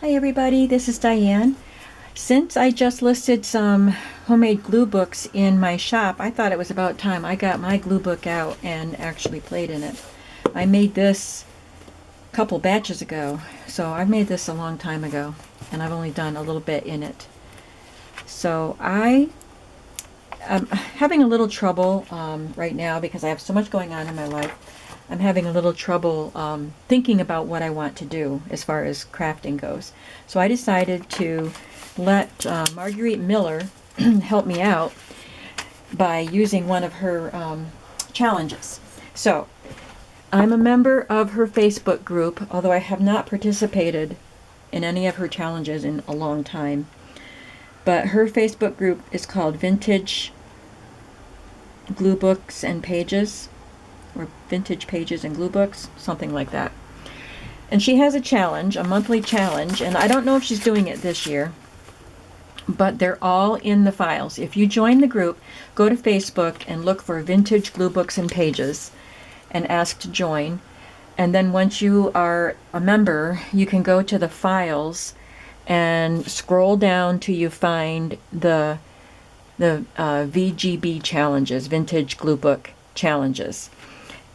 Hi everybody, this is Diane. Since I just listed some homemade glue books in my shop, I thought it was about time I got my glue book out and actually played in it. I made this a couple batches ago, so I made this a long time ago, and I've only done a little bit in it. So I am having a little trouble right now because I have so much going on in my life. I'm having a little trouble thinking about what I want to do as far as crafting goes. So I decided to let Marguerite Miller help me out by using one of her challenges. So I'm a member of her Facebook group, although I have not participated in any of her challenges in a long time. But her Facebook group is called Vintage Glue Books and Pages, or Vintage Pages and Glue Books, something like that. And she has a challenge, a monthly challenge, and I don't know if she's doing it this year, but they're all in the files. If you join the group, go to Facebook and look for Vintage Glue Books and Pages and ask to join. And then once you are a member, you can go to the files and scroll down till you find the VGB challenges, Vintage Glue Book challenges.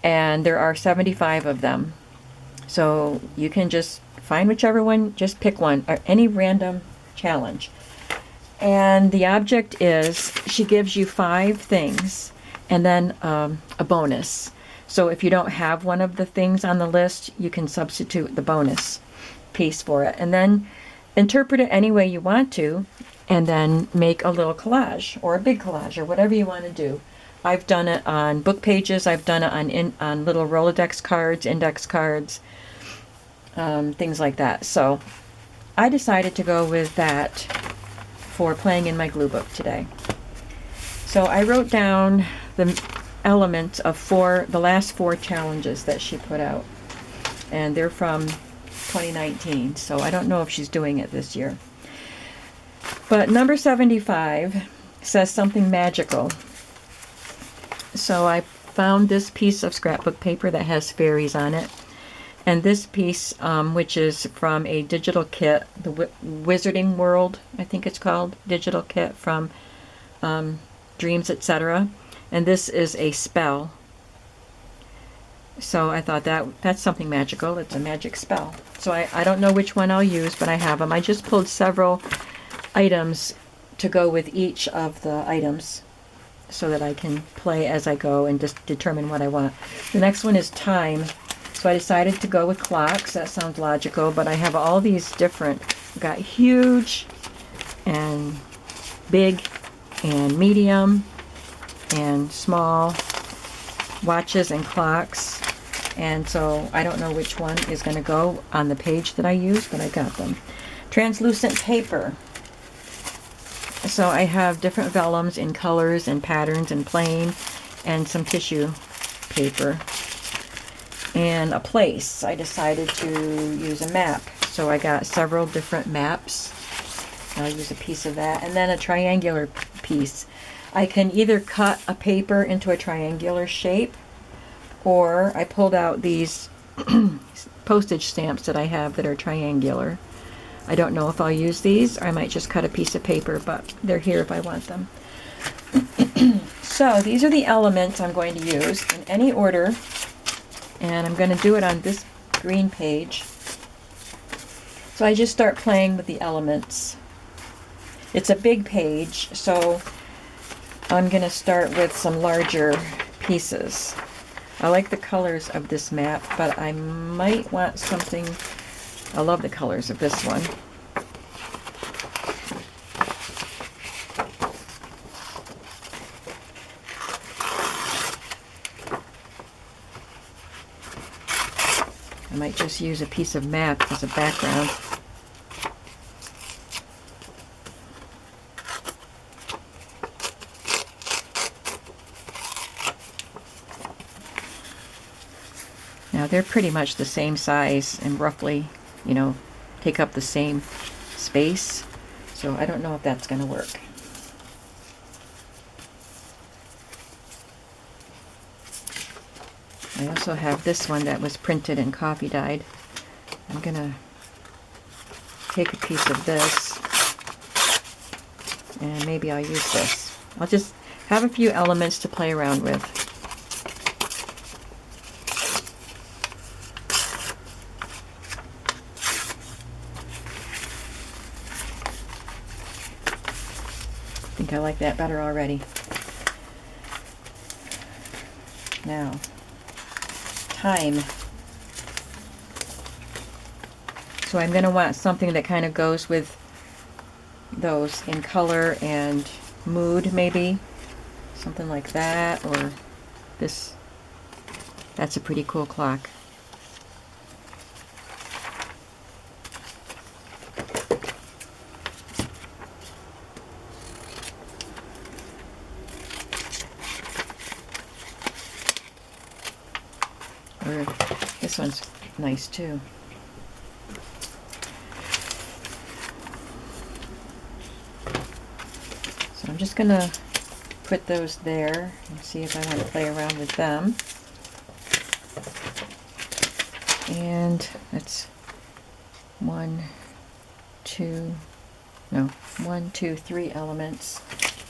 And there are 75 of them. So you can just find whichever one, just pick one, or any random challenge. And the object is, she gives you 5 things and then a bonus. So if you don't have one of the things on the list, you can substitute the bonus piece for it. And then interpret it any way you want to, and then make a little collage, or a big collage, or whatever you want to do. I've done it on book pages, I've done it on little Rolodex cards, index cards, things like that. So I decided to go with that for playing in my glue book today. So I wrote down the elements of the last 4 challenges that she put out. And they're from 2019, so I don't know if she's doing it this year. But number 75 says something magical. So I found this piece of scrapbook paper that has fairies on it. And this piece, which is from a digital kit, the Wizarding World, I think it's called, digital kit from Dreams, etc. And this is a spell. So I thought that's something magical. It's a magic spell. So I don't know which one I'll use, but I have them. I just pulled several items to go with each of the items so that I can play as I go and just determine what I want. The next one is time. So I decided to go with clocks. That sounds logical, but I have all these different. I've got huge and big and medium and small watches and clocks. And so I don't know which one is going to go on the page that I use, but I got them. Translucent paper. So I have different vellums in colors and patterns and plain, and some tissue paper. And a place. I decided to use a map. So I got several different maps. I'll use a piece of that. And then a triangular piece. I can either cut a paper into a triangular shape, or I pulled out these postage stamps that I have that are triangular. I don't know if I'll use these, or I might just cut a piece of paper, but they're here if I want them. So these are the elements I'm going to use in any order, and I'm going to do it on this green page. So I just start playing with the elements. It's a big page, so I'm going to start with some larger pieces. I like the colors of this map, but I might want something. I love the colors of this one. I might just use a piece of map as a background. Now they're pretty much the same size and roughly, take up the same space. So I don't know if that's going to work. I also have this one that was printed and coffee dyed. I'm going to take a piece of this, and maybe I'll use this. I'll just have a few elements to play around with. I think I like that better already. Now, time. So I'm going to want something that kind of goes with those in color and mood, maybe. Something like that, or this. That's a pretty cool clock. Or this one's nice too. So I'm just gonna put those there and see if I want to play around with them. And that's 1, 2, 3 elements.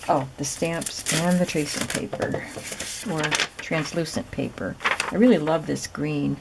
Oh, the stamps and the tracing paper, or translucent paper. I really love this green.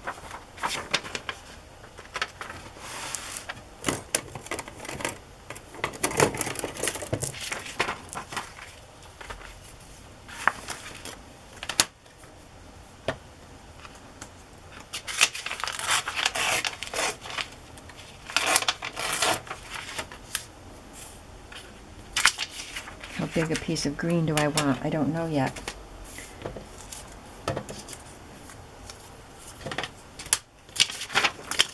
How big a piece of green do I want? I don't know yet.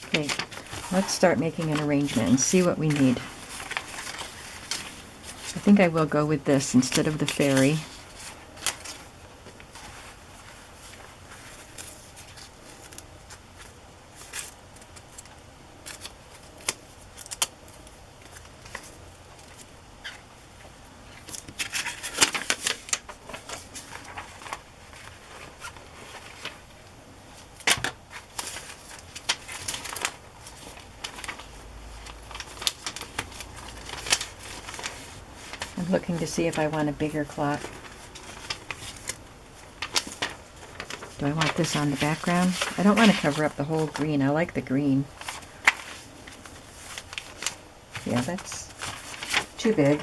Okay, let's start making an arrangement and see what we need. I think I will go with this instead of the fairy. I'm looking to see if I want a bigger clock. Do I want this on the background? I don't want to cover up the whole green. I like the green. Yeah, that's too big.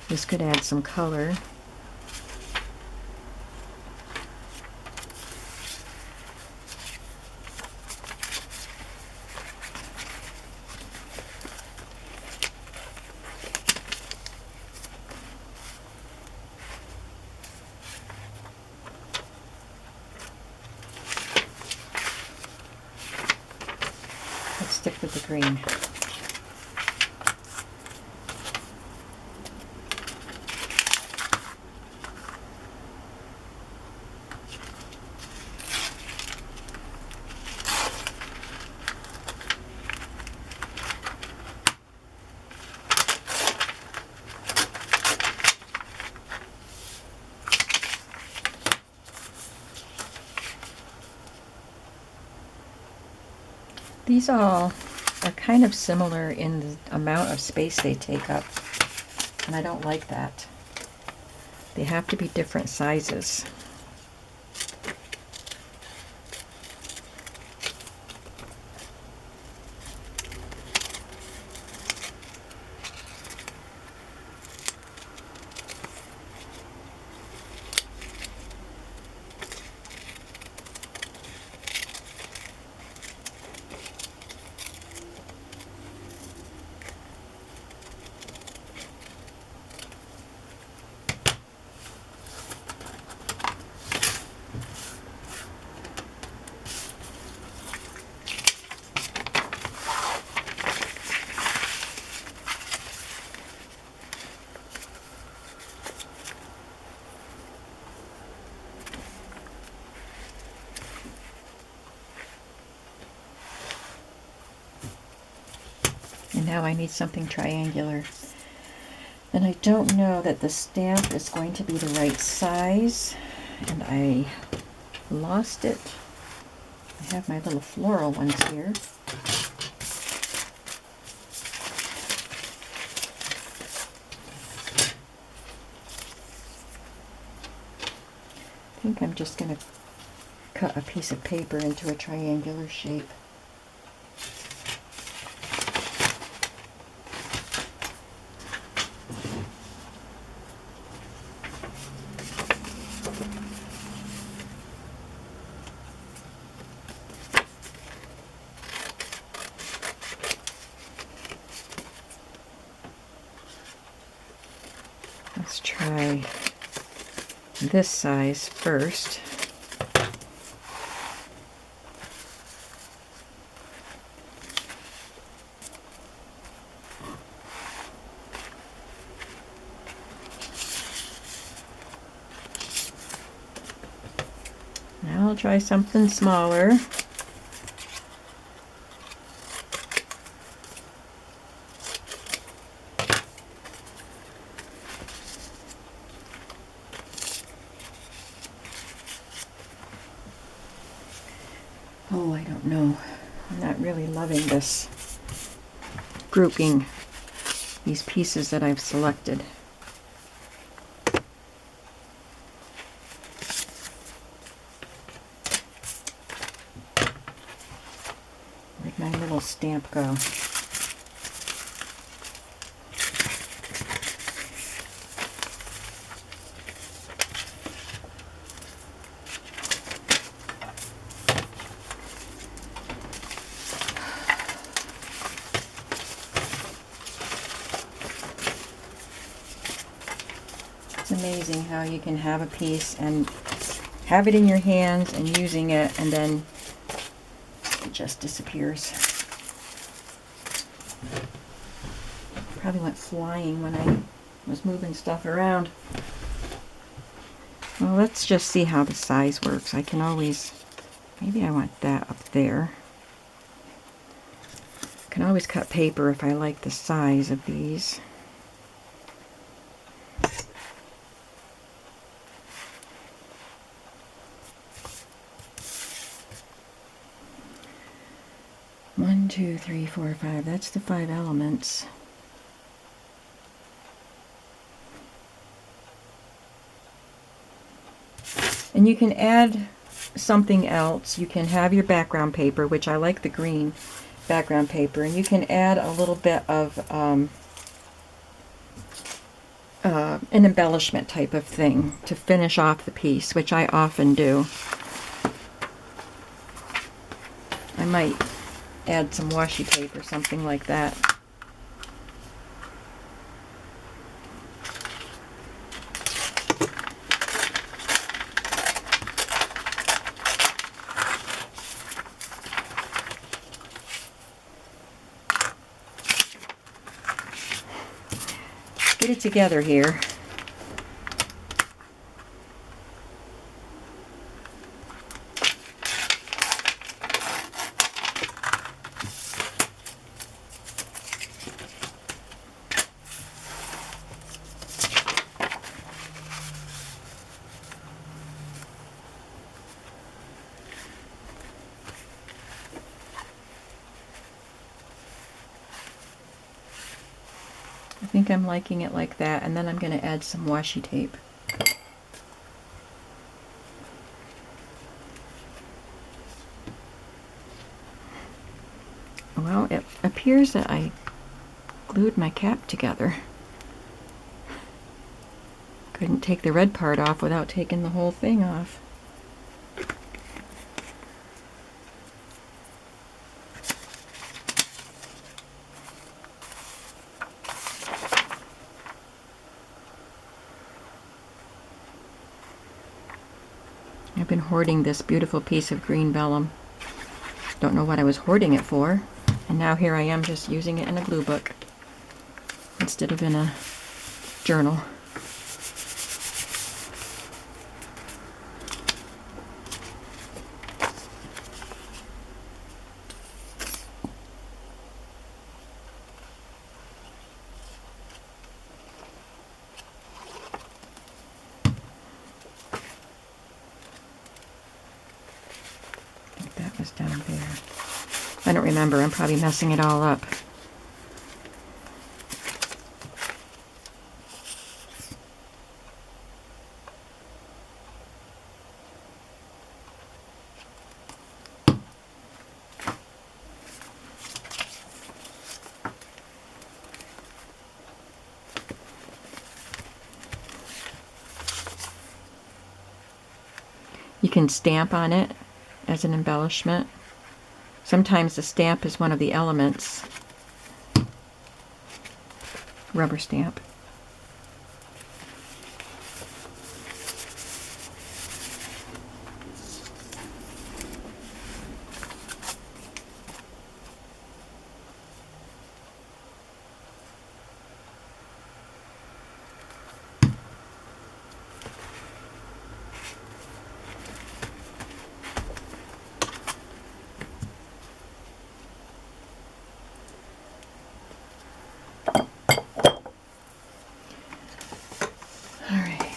This could add some color. Let's stick with the green. These all are kind of similar in the amount of space they take up, and I don't like that. They have to be different sizes. And now I need something triangular. And I don't know that the stamp is going to be the right size. And I lost it. I have my little floral ones here. I think I'm just going to cut a piece of paper into a triangular shape. Let's try this size first. Now I'll try something smaller. Oh, I don't know. I'm not really loving this grouping, these pieces that I've selected. Where'd my little stamp go? It's amazing how you can have a piece and have it in your hands and using it, and then it just disappears. Probably went flying when I was moving stuff around. Well, let's just see how the size works. I can always, maybe I want that up there. I can always cut paper if I like the size of these. One, two, three, four, five. That's the 5 elements. And you can add something else. You can have your background paper, which I like the green background paper, and you can add a little bit of an embellishment type of thing to finish off the piece, which I often do. I might add some washi tape or something like that. Get it together here. I think I'm liking it like that, and then I'm going to add some washi tape. Well, it appears that I glued my cap together. Couldn't take the red part off without taking the whole thing off. I've been hoarding this beautiful piece of green vellum. Don't know what I was hoarding it for, and now here I am just using it in a glue book instead of in a journal. down there? I don't remember. I'm probably messing it all up. You can stamp on it as an embellishment. Sometimes the stamp is one of the elements. Rubber stamp.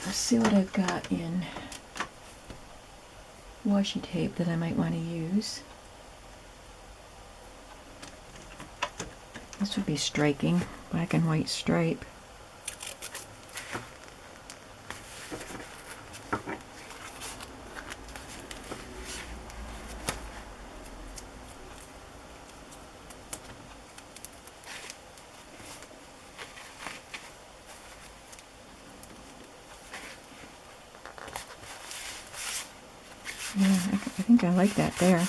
Let's see what I've got in washi tape that I might want to use. This would be striking, black and white stripe. Yeah, I think I like that there.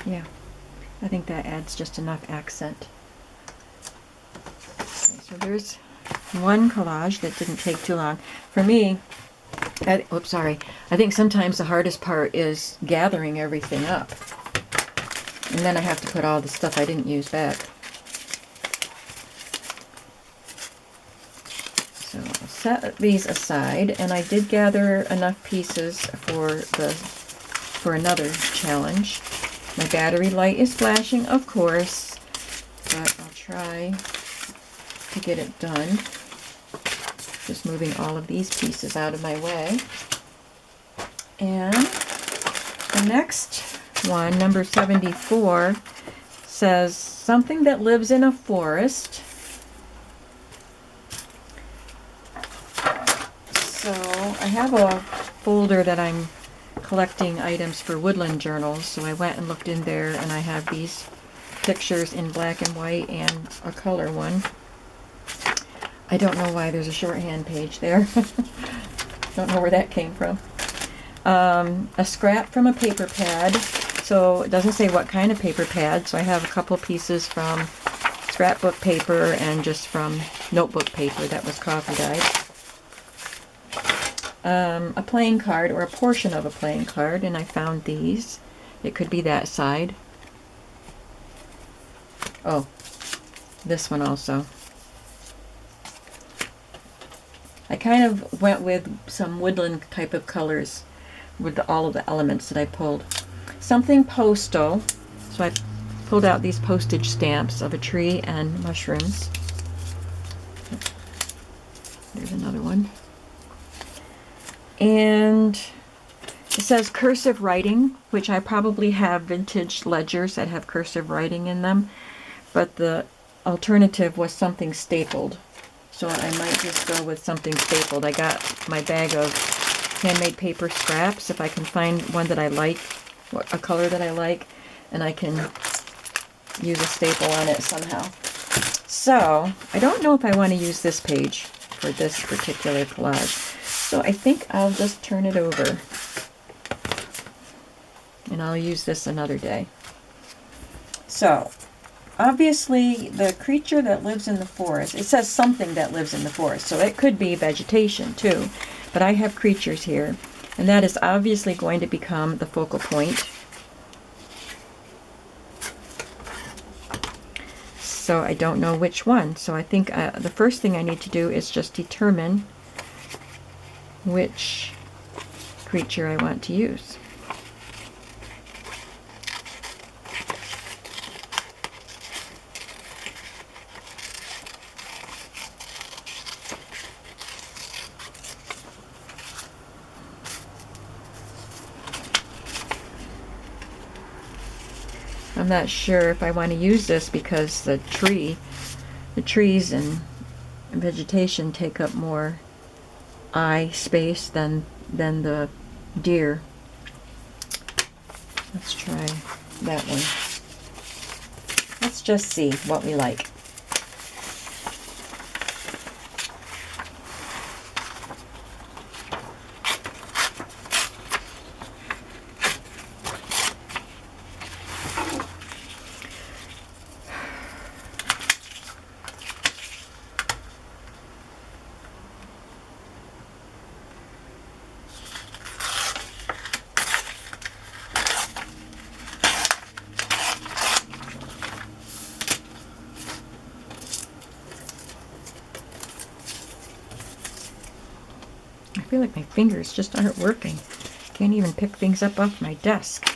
Yeah, I think that adds just enough accent. Okay, so there's one collage that didn't take too long. For me, oops, sorry. I think sometimes the hardest part is gathering everything up. And then I have to put all the stuff I didn't use back. So I'll set these aside, and I did gather enough pieces for another challenge. My battery light is flashing, of course, but I'll try to get it done. Just moving all of these pieces out of my way. And the next one, number 74, says something that lives in a forest. So I have a folder that I'm collecting items for Woodling Journals, so I went and looked in there, and I have these pictures in black and white and a color one. I don't know why there's a shorthand page there. Don't know where that came from. A scrap from a paper pad. So it doesn't say what kind of paper pad. So I have a couple pieces from scrapbook paper and just from notebook paper that was coffee dyed. A playing card, or a portion of a playing card, and I found these. It could be that side. Oh, this one also. I kind of went with some woodland type of colors with all of the elements that I pulled. Something postal, so I pulled out these postage stamps of a tree and mushrooms. There's another one. And it says cursive writing, which I probably have vintage ledgers that have cursive writing in them, but the alternative was something stapled. So I might just go with something stapled. I got my bag of handmade paper scraps, if I can find one that I like, a color that I like, and I can use a staple on it somehow. So I don't know if I want to use this page for this particular collage. So I think I'll just turn it over. And I'll use this another day. So obviously, the creature that lives in the forest, it says something that lives in the forest, so it could be vegetation too. But I have creatures here, and that is obviously going to become the focal point. So I don't know which one. So I think the first thing I need to do is just determine which creature I want to use. I'm not sure if I want to use this because the trees and vegetation take up more eye space than the deer. Let's try that one. Let's just see what we like. I feel like my fingers just aren't working. Can't even pick things up off my desk.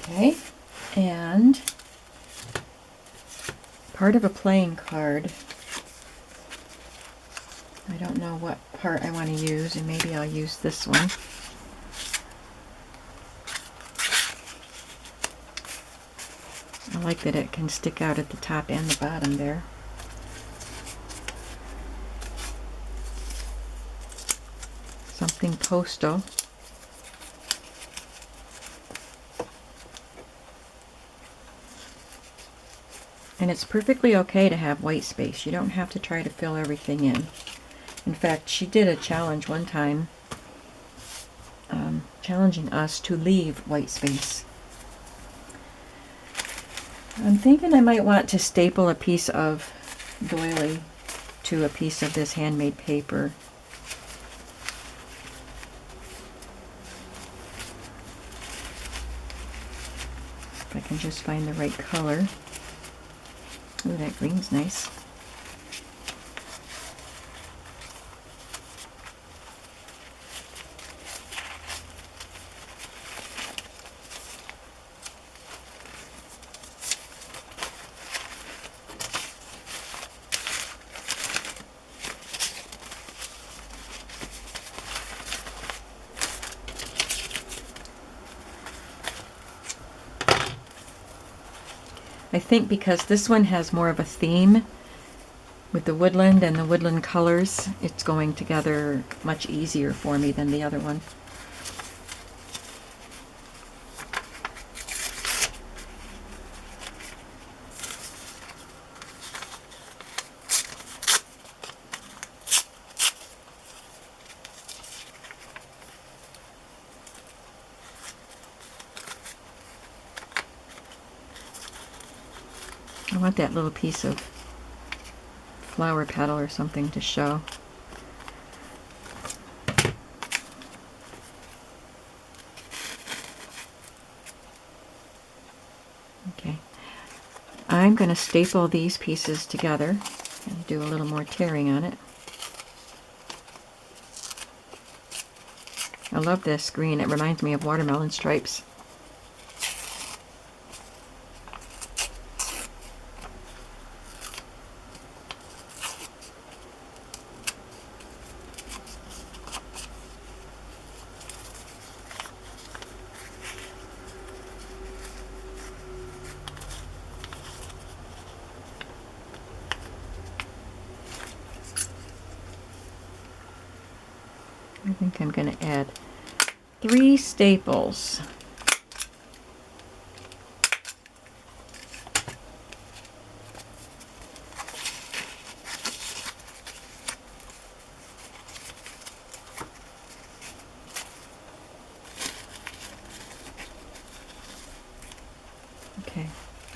Okay, and part of a playing card. I don't know what part I want to use, and maybe I'll use this one. I like that it can stick out at the top and the bottom there. Something postal. And it's perfectly okay to have white space. You don't have to try to fill everything in. In fact, she did a challenge one time, challenging us to leave white space. I'm thinking I might want to staple a piece of doily to a piece of this handmade paper. If I can just find the right color. Ooh, that green's nice. I think because this one has more of a theme with the woodland and the woodland colors, it's going together much easier for me than the other one. I want that little piece of flower petal or something to show. Okay, I'm going to staple these pieces together and do a little more tearing on it. I love this green. It reminds me of watermelon stripes. I think I'm going to add 3 staples.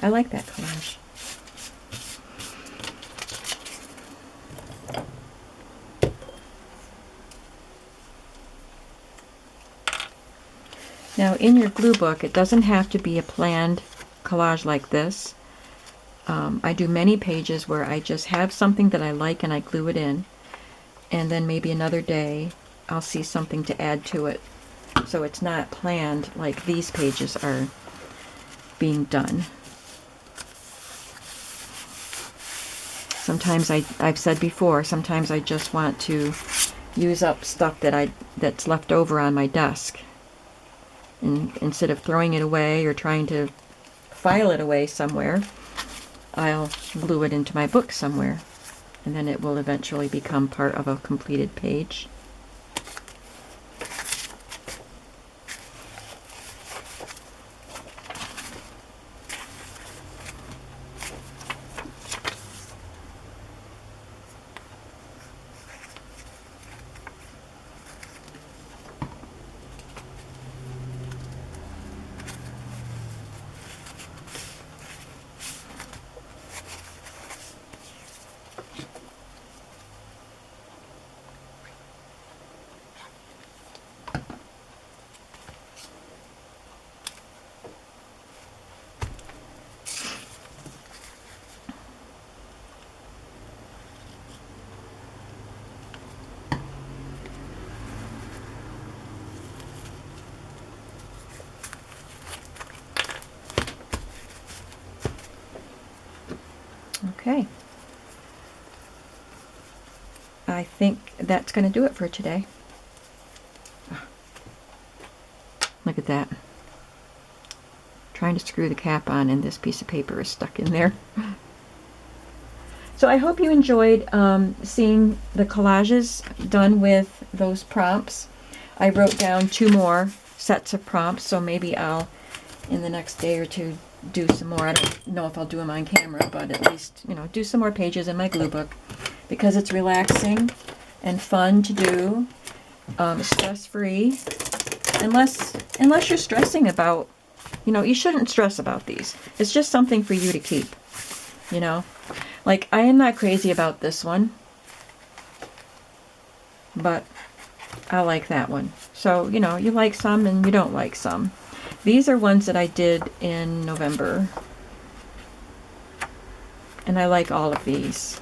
I like that collage. Now in your glue book, it doesn't have to be a planned collage like this. I do many pages where I just have something that I like and I glue it in, and then maybe another day I'll see something to add to it. So it's not planned like these pages are being done. Sometimes I've said before, sometimes I just want to use up stuff that's left over on my desk. And instead of throwing it away or trying to file it away somewhere, I'll glue it into my book somewhere, and then it will eventually become part of a completed page. Okay. I think that's going to do it for today. Look at that. Trying to screw the cap on and this piece of paper is stuck in there. So I hope you enjoyed seeing the collages done with those prompts. I wrote down 2 more sets of prompts, so maybe I'll, in the next day or two, do some more. I don't know if I'll do them on camera, but at least, you know, do some more pages in my glue book, because it's relaxing and fun to do, stress-free. Unless you're stressing about, you know, you shouldn't stress about these. It's just something for you to keep, you know. Like, I am not crazy about this one, but I like that one. So, you know, you like some and you don't like some. These are ones that I did in November, and I like all of these,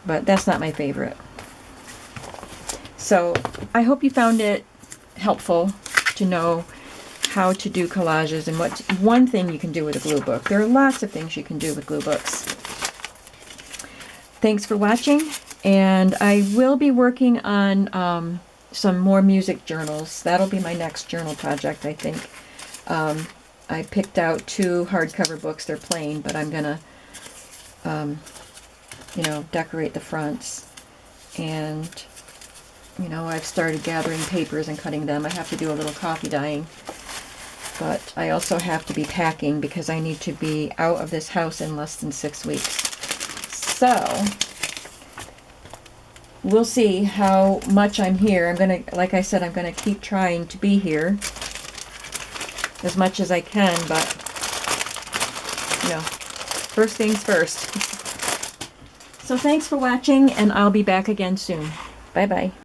but that's not my favorite. So I hope you found it helpful to know how to do collages and what's one thing you can do with a glue book. There are lots of things you can do with glue books. Thanks for watching, and I will be working on some more music journals. That'll be my next journal project, I think. I picked out 2 hardcover books. They're plain, but I'm gonna, you know, decorate the fronts. And, you know, I've started gathering papers and cutting them. I have to do a little coffee dyeing. But I also have to be packing because I need to be out of this house in less than 6 weeks. So we'll see how much I'm here. I'm gonna, like I said, I'm gonna keep trying to be here as much as I can, but, you know, first things first. So thanks for watching, and I'll be back again soon. Bye-bye.